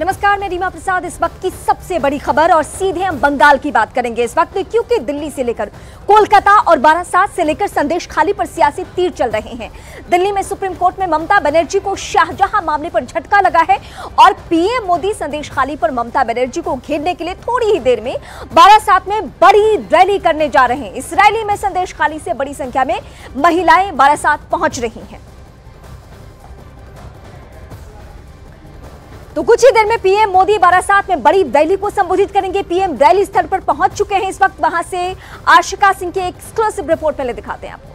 नमस्कार, मैं रीमा प्रसाद। इस वक्त की सबसे बड़ी खबर और सीधे हम बंगाल की बात करेंगे इस वक्त, क्योंकि दिल्ली से लेकर कोलकाता और बारासात से लेकर संदेशखाली पर सियासी तीर चल रहे हैं। दिल्ली में सुप्रीम कोर्ट में ममता बनर्जी को शाहजहां मामले पर झटका लगा है और पीएम मोदी संदेशखाली पर ममता बनर्जी को घेरने के लिए थोड़ी ही देर में बारासात में बड़ी रैली करने जा रहे हैं। इस रैली में संदेशखाली से बड़ी संख्या में महिलाएं बारासात पहुंच रही हैं। तो कुछ ही देर में पीएम मोदी बारासात में बड़ी रैली को संबोधित करेंगे। पीएम रैली स्थल पर पहुंच चुके हैं इस वक्त। वहां से आशिका सिंह की एक्सक्लूसिव रिपोर्ट पहले दिखाते हैं आपको।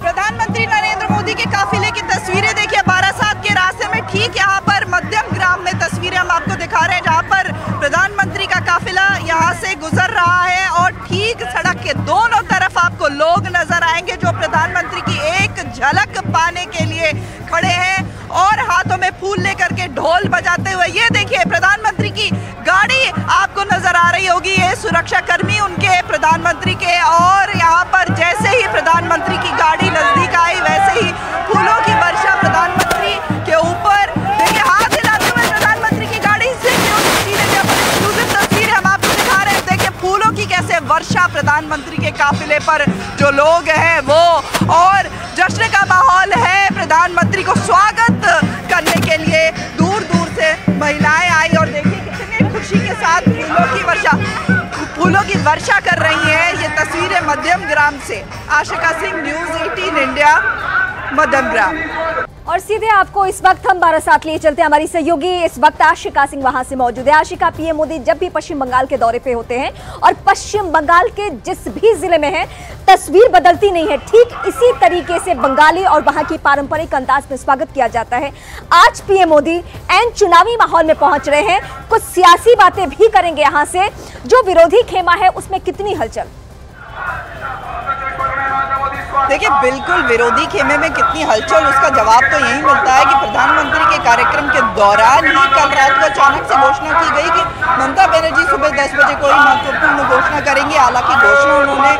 प्रधानमंत्री नरेंद्र मोदी के काफिले की तस्वीरें देखिए बारासात के रास्ते में, ठीक यहाँ पर मध्यम ग्राम में तस्वीरें हम आपको दिखा रहे हैं, जहाँ पर प्रधानमंत्री का काफिला यहाँ से गुजर रहा है और ठीक सड़क के दोनों तरफ आपको लोग नजर आएंगे जो प्रधानमंत्री की एक झलक पाने के लिए खड़े हैं और हाथों में फूल लेकर के ढोल बजाते हुए। ये देखिए प्रधानमंत्री की गाड़ी आपको नजर आ रही होगी, ये सुरक्षा कर्मी उनके प्रधानमंत्री के, और यहाँ पर जैसे ही प्रधानमंत्री की गाड़ी नजदीक आई वैसे ही फूलों की वर्षा प्रधानमंत्री के ऊपर। देखिए हाथ हिलाते हुए प्रधानमंत्री की गाड़ी से एक्सक्लूसिव तस्वीर हम आपको दिखा रहे हैं। देखिए फूलों की कैसे वर्षा प्रधानमंत्री के काफिले पर जो लोग हैं वो, और जश्न का माहौल है। प्रधानमंत्री को स्वागत करने के लिए दूर दूर से महिलाएं आई और देखिए कितने खुशी के साथ फूलों की वर्षा कर रही है। ये तस्वीरें मध्यम ग्राम से। आशिका सिंह, न्यूज़ 18 इंडिया, मध्यम ग्राम। और सीधे आपको इस वक्त हम बारासात लिए चलते हैं। हमारी सहयोगी इस वक्त आशिका सिंह वहां से मौजूद है। आशिका, पीएम मोदी जब भी पश्चिम बंगाल के दौरे पे होते हैं और पश्चिम बंगाल के जिस भी जिले में है, तस्वीर बदलती नहीं है। ठीक इसी तरीके से बंगाली और वहां की पारंपरिक अंदाज में स्वागत किया जाता है। आज पीएम मोदी एन चुनावी माहौल में पहुंच रहे हैं, कुछ सियासी बातें भी करेंगे। यहाँ से जो विरोधी खेमा है उसमें कितनी हलचल? देखिए बिल्कुल, विरोधी खेमे में कितनी हलचल, उसका जवाब तो यही मिलता है कि प्रधानमंत्री के कार्यक्रम के दौरान ही कल रात को अचानक से घोषणा की गई कि ममता बनर्जी सुबह 10 बजे कोई महत्वपूर्ण घोषणा करेंगी। हालांकि घोषणा उन्होंने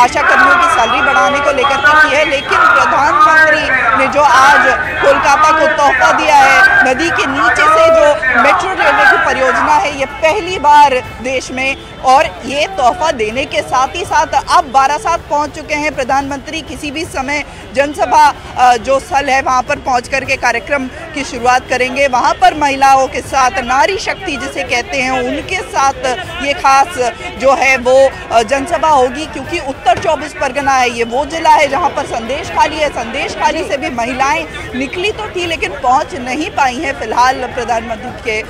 आशा कर्मियों की सैलरी बढ़ाने को लेकर के की है, लेकिन प्रधानमंत्री ने जो आज कोलकाता को तोहफा दिया है, नदी के नीचे से जो मेट्रो रेलवे की परियोजना है, ये पहली बार देश में, और ये तोहफा देने के साथ ही साथ अब बारासात पहुंच चुके हैं प्रधानमंत्री। किसी भी समय जनसभा जो स्थल है वहां पर पहुंच करके कार्यक्रम की शुरुआत करेंगे। वहां पर महिलाओं के साथ, नारी शक्ति जिसे कहते हैं, उनके साथ ये खास जो है वो जनसभा होगी, क्योंकि उत्तर 24 परगना है, ये वो जिला है जहां पर संदेशखाली है। संदेशखाली से भी महिलाएं निकली तो थी लेकिन पहुंच नहीं पाई हैं फिलहाल प्रधानमंत्री के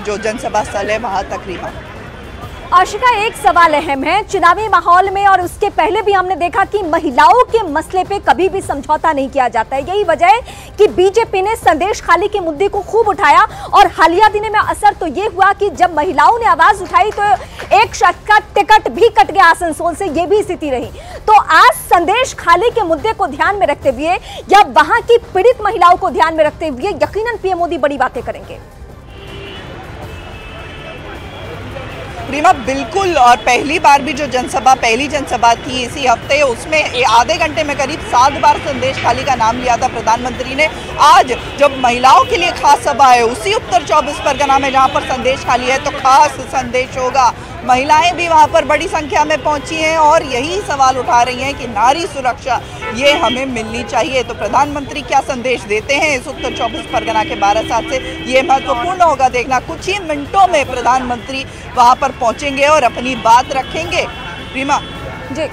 जो जनसभा स्थल है वहां तकरीबन। आशिका, एक सवाल अहम है चुनावी माहौल में, और उसके पहले भी हमने देखा कि महिलाओं के मसले पे कभी भी समझौता नहीं किया जाता है। यही वजह है कि बीजेपी ने संदेशखाली के मुद्दे को खूब उठाया और हालिया दिनों में असर तो ये हुआ कि जब महिलाओं ने आवाज उठाई तो एक शख्स का टिकट भी कट गया आसनसोल से, ये भी स्थिति रही। तो आज संदेशखाली के मुद्दे को ध्यान में रखते हुए या वहां की पीड़ित महिलाओं को ध्यान में रखते हुए यकीनन पीएम मोदी बड़ी बातें करेंगे। रीमा बिल्कुल, और पहली बार भी जो पहली जनसभा थी इसी हफ्ते, उसमें आधे घंटे में करीब 7 बार संदेशखाली का नाम लिया था प्रधानमंत्री ने। आज जब महिलाओं के लिए खास सभा है उसी उत्तर 24 परगना में जहां पर संदेशखाली है, तो खास संदेश होगा। महिलाएं भी वहां पर बड़ी संख्या में पहुंची हैं और यही सवाल उठा रही हैं कि नारी सुरक्षा ये हमें मिलनी चाहिए। तो प्रधानमंत्री क्या संदेश देते हैं इस उत्तर 24 परगना के बारासात से, ये महत्वपूर्ण होगा देखना। कुछ ही मिनटों में प्रधानमंत्री वहां पर पहुंचेंगे और अपनी बात रखेंगे। रीमा जी,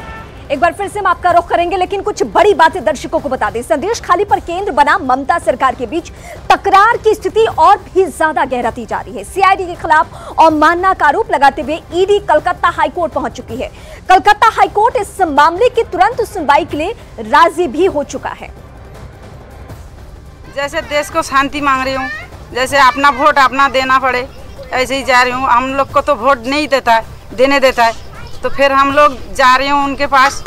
एक बार फिर से हम आपका रुख करेंगे, लेकिन कुछ बड़ी बातें दर्शकों को बता दें। संदेशखाली पर केंद्र बना ममता सरकार के बीच तकरार की स्थिति और भी ज्यादा गहराती जा रही है। सीआईडी के खिलाफ अवमानना का आरोप लगाते हुए ईडी कलकत्ता हाईकोर्ट पहुंच चुकी है। कलकत्ता हाईकोर्ट इस मामले की तुरंत सुनवाई के लिए राजी भी हो चुका है। जैसे देश को शांति मांग रही हूँ, जैसे अपना वोट अपना देना पड़े, ऐसे ही जा रही हूँ। हम लोग को तो वोट नहीं देने देता है, तो फिर हम लोग जा रहे हैं उनके पास।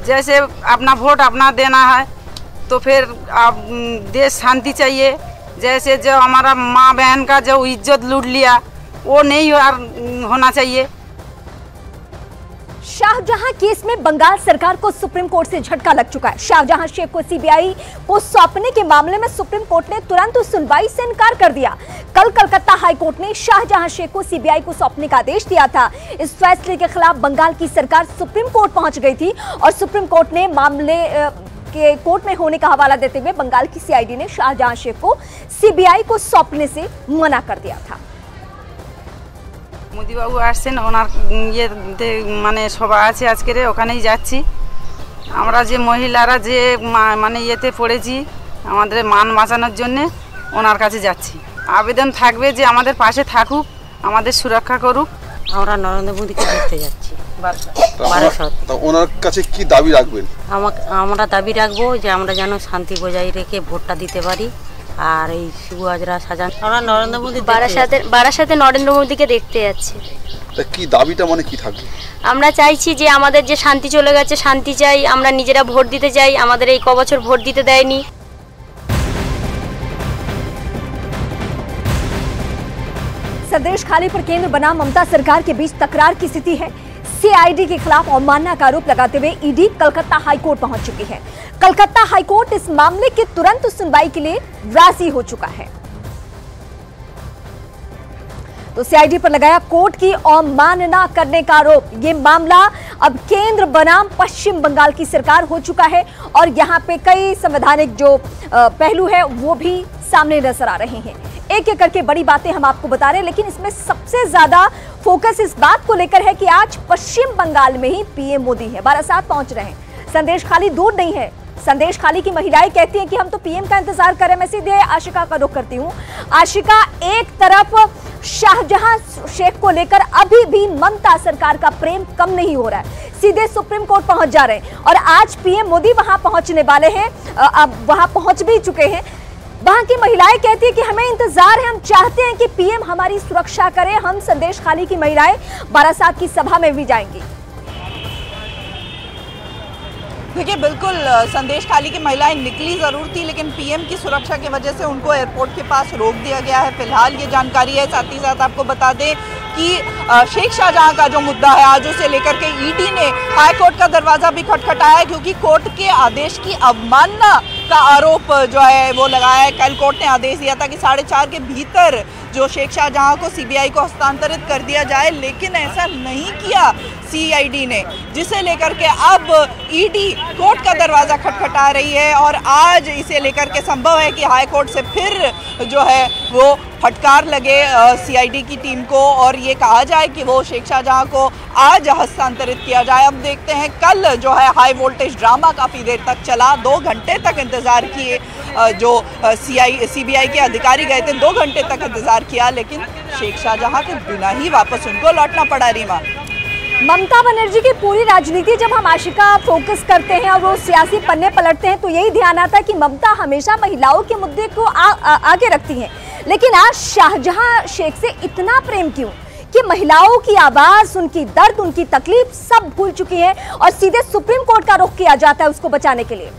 जैसे अपना वोट अपना देना है तो फिर अब देश शांति चाहिए। जैसे जो हमारा माँ बहन का जो इज्जत लूट लिया वो नहीं होना चाहिए। शाहजहां केस में बंगाल सरकार को सुप्रीम कोर्ट से झटका लग चुका है। शाहजहां शेख को सीबीआई को सौंपने के मामले में सुप्रीम कोर्ट ने तुरंत सुनवाई से इनकार कर दिया। कल कलकत्ता हाई कोर्ट ने शाहजहां शेख को सीबीआई को सौंपने का आदेश दिया था। इस फैसले के खिलाफ बंगाल की सरकार सुप्रीम कोर्ट पहुंच गई थी और सुप्रीम कोर्ट ने मामले के कोर्ट में होने का हवाला देते हुए बंगाल की सीआईडी ने शाहजहां शेख को सीबीआई को सौंपने से मना कर दिया था। মোদি বাবু আসছেন, ওনার ইয়েতে মানে সভা আছে আজকের, ওখানেই যাচ্ছি। আমরা যে মহিলারা যে মানে ইয়েতে পড়েছি আমাদের মান বাঁচানোর জন্য ওনার কাছে যাচ্ছি। আবেদন থাকবে যে আমাদের পাশে থাকুক, আমাদের সুরক্ষা করুক। আমরা নরেন্দ্র মোদীকে দেখতে যাচ্ছি বারাসাত। ওনার কাছে কি দাবি রাখবেন? আমরা দাবি রাখবো যে আমরা যেন শান্তি বজায় রেখে ভোটটা দিতে পারি। আর এই শিবু হাজরা সাজান আমরা নরেন্দ্র মোদী বারাসাতে নরেন্দ্র মোদীকে দেখতে যাচ্ছি। কি দাবিটা মানে কি থাকবে? আমরা চাইছি যে আমাদের যে শান্তি চলে গেছে, শান্তি চাই, আমরা নিজেরা ভোট দিতে চাই, আমাদের এই কবছর ভোট দিতে দেয়নি। संदेश खाली पर केंद्र बनाम ममता सरकार के बीच तकरार की स्थिति है। सीआईडी के खिलाफ अवमानना का आरोप लगाते हुए ईडी कलकत्ता हाईकोर्ट पहुंच चुकी है। कलकत्ता हाईकोर्ट इस मामले की तुरंत सुनवाई के लिए राजी हो चुका है। तो सीआईडी पर लगाया कोर्ट की अवमानना करने का आरोप। ये मामला अब केंद्र बनाम पश्चिम बंगाल की सरकार हो चुका है और यहाँ पे कई संवैधानिक जो पहलू है वो भी सामने नजर आ रहे हैं। एक एक करके बड़ी बातें हम आपको बता रहे हैं, लेकिन इसमें सबसे ज्यादा फोकस इस बात को लेकर है कि आज पश्चिम बंगाल में ही पीएम मोदी है, बारासात पहुंच रहे हैं। संदेश खाली दूर नहीं है। संदेश खाली की महिलाएं कहती हैं कि हम तो पीएम का इंतजार कर रहे हैं। मैं सीधे आशिका का रुख करती हूं। आशिका, एक तरफ शाहजहां शेख को लेकर अभी भी ममता सरकार का प्रेम कम नहीं हो रहा है, सीधे सुप्रीम कोर्ट पहुंच जा रहे हैं और आज पीएम मोदी वहां पहुंचने वाले हैं, अब वहां पहुंच भी चुके हैं। वहां की महिलाएं कहती है कि हमें इंतजार है, हम चाहते हैं कि पीएम हमारी सुरक्षा करे। हम संदेश खाली की महिलाएं बारासात की सभा में भी जाएंगी। देखिए, बिल्कुल संदेश खाली की महिलाएं निकली जरूर थी, लेकिन पीएम की सुरक्षा की वजह से उनको एयरपोर्ट के पास रोक दिया गया है। फिलहाल ये जानकारी है। साथ ही साथ आपको बता दें कि शेख शाहजहां का जो मुद्दा है आज उसे लेकर के ईडी ने हाई कोर्ट का दरवाजा भी खटखटाया है, क्योंकि कोर्ट के आदेश की अवमानना का आरोप जो है वो लगाया है। कल कोर्ट ने आदेश दिया था कि 4:30 के भीतर जो शेख शाहजहां को सीबीआई को हस्तांतरित कर दिया जाए, लेकिन ऐसा नहीं किया सीआईडी ने, जिसे लेकर के अब ईडी कोर्ट का दरवाजा खटखटा रही है और आज इसे लेकर के संभव है कि हाई कोर्ट से फिर जो है वो फटकार लगे सीआईडी की टीम को और ये कहा जाए कि वो शेख शाहजहां को आज हस्तांतरित किया जाए। अब देखते हैं। कल जो है हाई वोल्टेज ड्रामा काफ़ी देर तक चला, 2 घंटे तक इंतज़ार किए, जो सीबीआई के अधिकारी गए थे 2 घंटे तक इंतज़ार किया, लेकिन शेख शाहजहां के बिना ही वापस उनको लौटना पड़ा। रीमा, ममता बनर्जी की पूरी राजनीति जब हम आशिका फोकस करते हैं और वो सियासी पन्ने पलटते हैं तो यही ध्यान आता है कि ममता हमेशा महिलाओं के मुद्दे को आगे रखती हैं, लेकिन आज शाहजहां शेख से इतना प्रेम क्यों कि महिलाओं की आवाज, उनकी दर्द, उनकी तकलीफ सब भूल चुकी है और सीधे सुप्रीम कोर्ट का रुख किया जाता है उसको बचाने के लिए।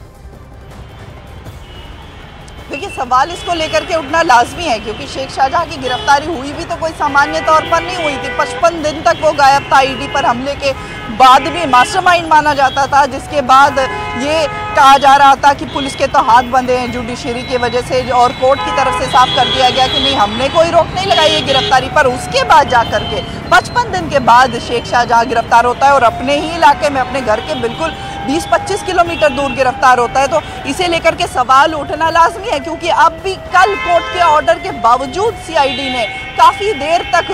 देखिए, सवाल इसको लेकर के उठना लाजमी है, क्योंकि शेख शाहजहां की गिरफ्तारी हुई भी तो कोई सामान्य तौर पर नहीं हुई थी। 55 दिन तक वो गायब था। ईडी पर हमले के बाद भी मास्टरमाइंड माना जाता था, जिसके बाद ये कहा जा रहा था कि पुलिस के तो हाथ बंधे हैं जुडिशरी की वजह से, और कोर्ट की तरफ से साफ कर दिया गया कि नहीं, हमने कोई रोक नहीं लगाई है गिरफ्तारी पर। उसके बाद जाकर के 55 दिन के बाद शेख शाहजहां गिरफ्तार होता है और अपने ही इलाके में, अपने घर के बिल्कुल 20-25 किलोमीटर दूर गिरफ्तार होता है। तो इसे लेकर के सवाल उठना लाजमी है, क्योंकि अब भी कल कोर्ट के ऑर्डर के बावजूद सीआईडी ने काफ़ी देर तक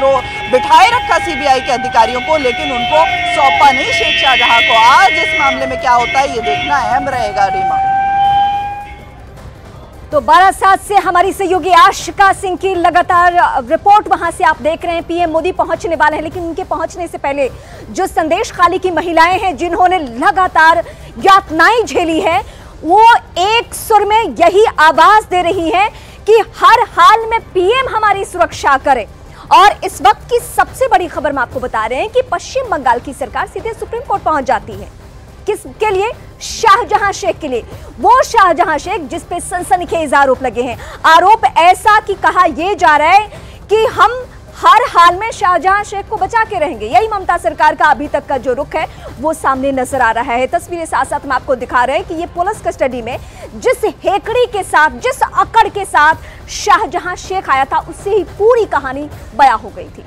बिठाए रखा सीबीआई के अधिकारियों को, लेकिन उनको सौंपा नहीं शेख शाहजहां को। आज इस मामले में क्या होता है ये देखना अहम रहेगा। रीमा, तो बारासात से हमारी सहयोगी आशिका सिंह की लगातार रिपोर्ट वहां से आप देख रहे हैं। पीएम मोदी पहुंचने वाले हैं, लेकिन उनके पहुंचने से पहले जो संदेश खाली की महिलाएं हैं जिन्होंने लगातार यातनाएं झेली है, वो एक सुर में यही आवाज दे रही हैं कि हर हाल में पीएम हमारी सुरक्षा करे। और इस वक्त की सबसे बड़ी खबर हम आपको बता रहे हैं कि पश्चिम बंगाल की सरकार सीधे सुप्रीम कोर्ट पहुंच जाती है। किसके लिए? शाहजहां शेख के लिए। वो शाहजहां शेख जिस पे सनसनीखेज आरोप लगे हैं। आरोप ऐसा कि कहा यह जा रहा है कि हम हर हाल में शाहजहां शेख को बचा के रहेंगे, यही ममता सरकार का अभी तक का जो रुख है वो सामने नजर आ रहा है। तस्वीरें साथ साथ में आपको दिखा रहे हैं कि ये पुलिस कस्टडी में जिस हेकड़ी के साथ, जिस अकड़ के साथ शाहजहां शेख आया था, उससे ही पूरी कहानी बयां हो गई थी।